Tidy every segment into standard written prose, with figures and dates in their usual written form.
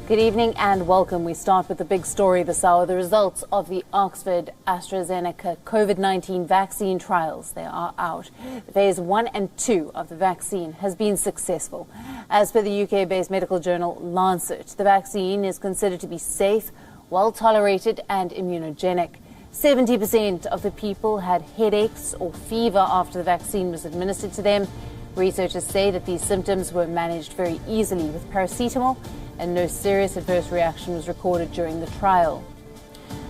Good evening and welcome. We start with the big story this hour, the results of the Oxford AstraZeneca COVID-19 vaccine trials. They are out. Phase 1 and 2 of the vaccine has been successful. As per the UK-based medical journal Lancet, the vaccine is considered to be safe, well tolerated and immunogenic. 70% of the people had headaches or fever after the vaccine was administered to them. Researchers say that these symptoms were managed very easily with paracetamol, and no serious adverse reaction was recorded during the trial.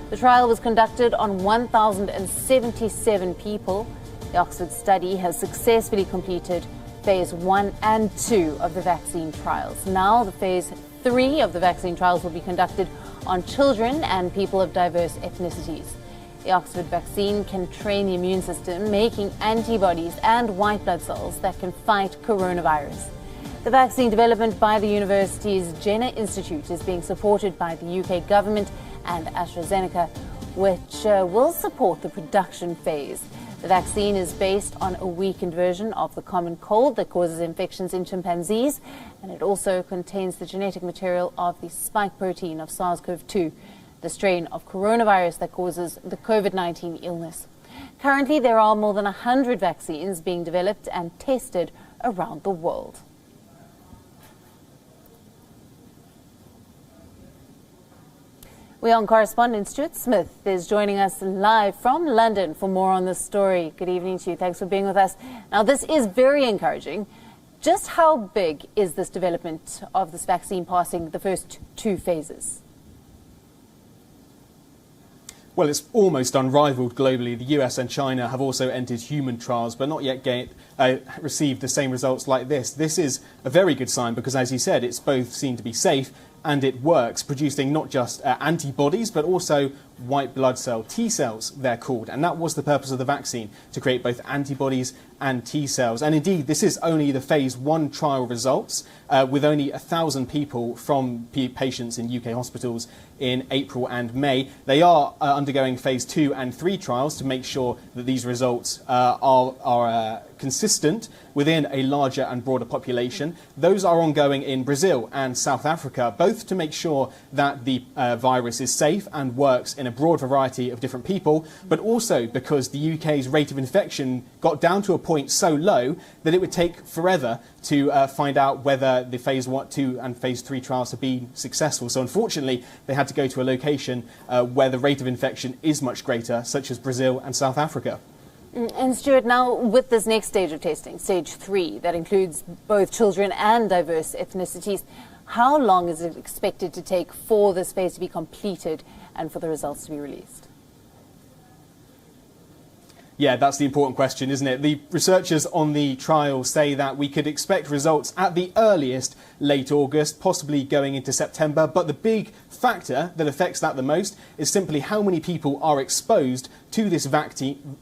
The trial was conducted on 1,077 people. The Oxford study has successfully completed phase 1 and 2 of the vaccine trials. Now the phase 3 of the vaccine trials will be conducted on children and people of diverse ethnicities. The Oxford vaccine can train the immune system, making antibodies and white blood cells that can fight coronavirus. The vaccine development by the university's Jenner Institute is being supported by the UK government and AstraZeneca, which will support the production phase. The vaccine is based on a weakened version of the common cold that causes infections in chimpanzees, and it also contains the genetic material of the spike protein of SARS-CoV-2, the strain of coronavirus that causes the COVID-19 illness. Currently, there are more than 100 vaccines being developed and tested around the world. WION correspondent Stuart Smith is joining us live from London for more on this story. Good evening to you. Thanks for being with us. Now, this is very encouraging. Just how big is this development of this vaccine passing the first 2 phases? Well, it's almost unrivaled globally. The US and China have also entered human trials, but not yet received the same results like this. This is a very good sign because, as you said, it's both seen to be safe and it works, producing not just antibodies, but also white blood cell T cells, they're called. And that was the purpose of the vaccine, to create both antibodies and T cells. And indeed, this is only the phase 1 trial results, with only 1,000 people from patients in UK hospitals in April and May. They are undergoing phase 2 and 3 trials to make sure that these results are consistent within a larger and broader population. Those are ongoing in Brazil and South Africa, both to make sure that the virus is safe and works in a broad variety of different people, but also because the UK's rate of infection got down to a point so low that it would take forever to find out whether the phase 1, 2 and phase 3 trials have been successful. So unfortunately, they had to go to a location where the rate of infection is much greater, such as Brazil and South Africa. And Stuart, now with this next stage of testing, stage 3, that includes both children and diverse ethnicities, how long is it expected to take for this phase to be completed and for the results to be released? Yeah, that's the important question, isn't it? The researchers on the trial say that we could expect results at the earliest late August, possibly going into September. But the big factor that affects that the most is simply how many people are exposed to this vaccine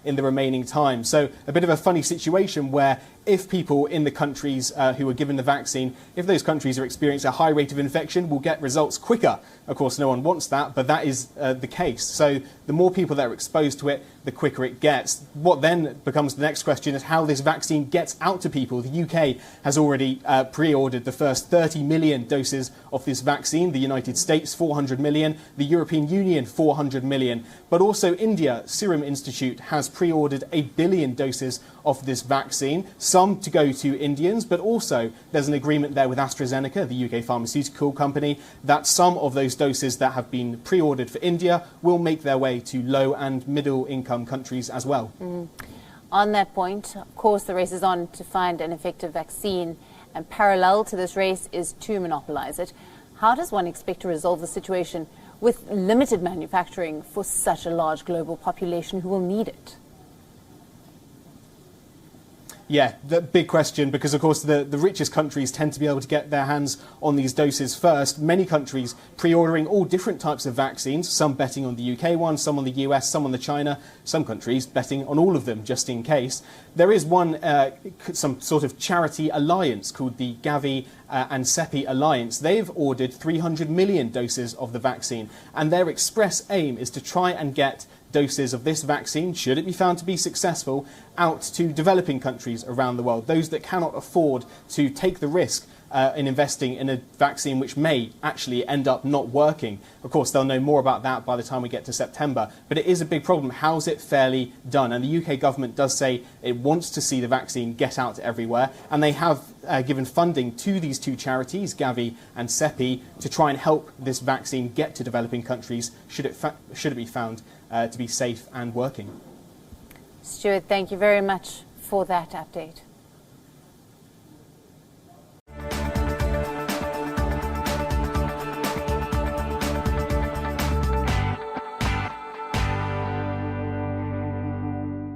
in the remaining time. So a bit of a funny situation where if people in the countries who are given the vaccine, if those countries are experiencing a high rate of infection, we'll get results quicker. Of course, no one wants that, but that is the case. So the more people that are exposed to it, the quicker it gets. What then becomes the next question is how this vaccine gets out to people. The UK has already pre-ordered the first 30 million doses of this vaccine. The United States, 400 million. The European Union, 400 million. But also India, Serum Institute, has pre-ordered 1 billion doses of this vaccine, some to go to Indians, but also there's an agreement there with AstraZeneca, the UK pharmaceutical company, that some of those doses that have been pre-ordered for India will make their way to low and middle income countries as well. On that point, of course, the race is on to find an effective vaccine, and parallel to this race is to monopolize it. How does one expect to resolve the situation with limited manufacturing for such a large global population who will need it? Yeah, the big question, because of course the richest countries tend to be able to get their hands on these doses first. Many countries pre-ordering all different types of vaccines, some betting on the UK one, some on the US, some on the China, some countries betting on all of them just in case. There is one, some sort of charity alliance called the Gavi and CEPI Alliance. They've ordered 300 million doses of the vaccine, and their express aim is to try and get doses of this vaccine, should it be found to be successful, out to developing countries around the world, those that cannot afford to take the risk in investing in a vaccine which may actually end up not working. Of course, they'll know more about that by the time we get to September, but it is a big problem. How's it fairly done? And the UK government does say it wants to see the vaccine get out everywhere, and they have given funding to these two charities, Gavi and CEPI, to try and help this vaccine get to developing countries should it be found to be safe and working. Stuart, thank you very much for that update.